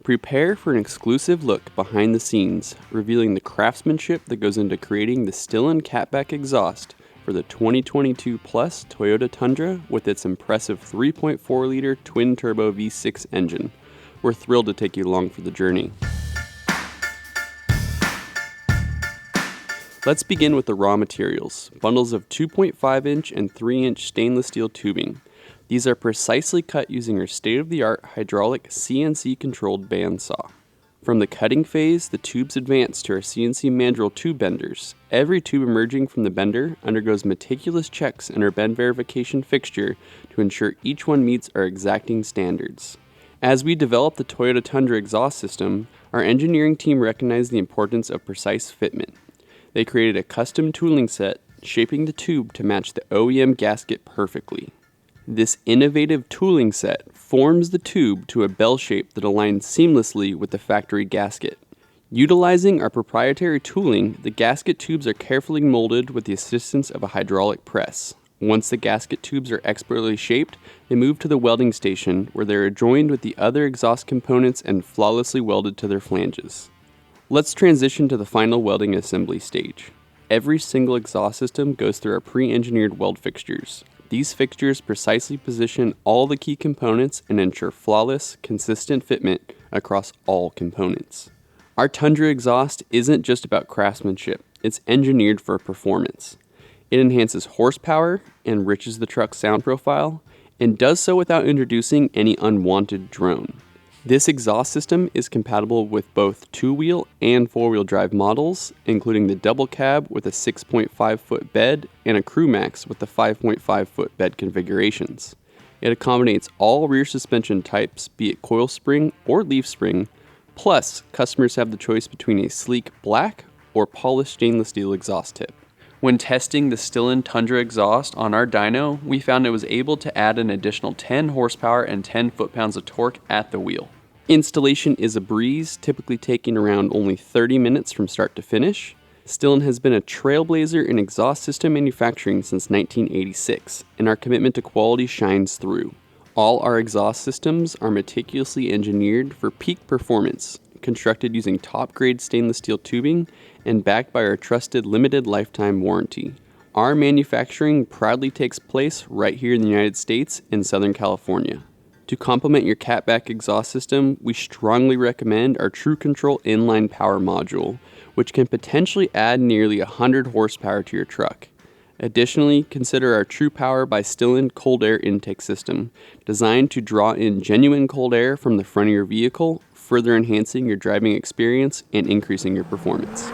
Prepare for an exclusive look behind the scenes, revealing the craftsmanship that goes into creating the STILLEN Cat-Back Exhaust for the 2022 Plus Toyota Tundra with its impressive 3.4-liter twin-turbo V6 engine. We're thrilled to take you along for the journey. Let's begin with the raw materials, bundles of 2.5-inch and 3-inch stainless steel tubing. These are precisely cut using our state-of-the-art hydraulic CNC-controlled bandsaw. From the cutting phase, the tubes advance to our CNC mandrel tube benders. Every tube emerging from the bender undergoes meticulous checks in our bend verification fixture to ensure each one meets our exacting standards. As we developed the Toyota Tundra exhaust system, our engineering team recognized the importance of precise fitment. They created a custom tooling set, shaping the tube to match the OEM gasket perfectly. This innovative tooling set forms the tube to a bell shape that aligns seamlessly with the factory gasket. Utilizing our proprietary tooling, the gasket tubes are carefully molded with the assistance of a hydraulic press. Once the gasket tubes are expertly shaped, they move to the welding station where they are joined with the other exhaust components and flawlessly welded to their flanges. Let's transition to the final welding assembly stage. Every single exhaust system goes through our pre-engineered weld fixtures. These fixtures precisely position all the key components and ensure flawless, consistent fitment across all components. Our Tundra exhaust isn't just about craftsmanship, it's engineered for performance. It enhances horsepower, enriches the truck's sound profile, and does so without introducing any unwanted drone. This exhaust system is compatible with both two-wheel and four-wheel drive models, including the double cab with a 6.5-foot bed and a crew max with the 5.5-foot bed configurations. It accommodates all rear suspension types, be it coil spring or leaf spring, plus customers have the choice between a sleek black or polished stainless steel exhaust tip. When testing the STILLEN Tundra exhaust on our dyno, we found it was able to add an additional 10 horsepower and 10 foot-pounds of torque at the wheel. Installation is a breeze, typically taking around only 30 minutes from start to finish. STILLEN has been a trailblazer in exhaust system manufacturing since 1986, and our commitment to quality shines through. All our exhaust systems are meticulously engineered for peak performance, constructed using top-grade stainless steel tubing, and backed by our trusted limited lifetime warranty. Our manufacturing proudly takes place right here in the United States in Southern California. To complement your Cat-Back exhaust system, we strongly recommend our True Control inline power module, which can potentially add nearly 100 horsepower to your truck. Additionally, consider our True Power by STILLEN cold air intake system, designed to draw in genuine cold air from the front of your vehicle, further enhancing your driving experience and increasing your performance.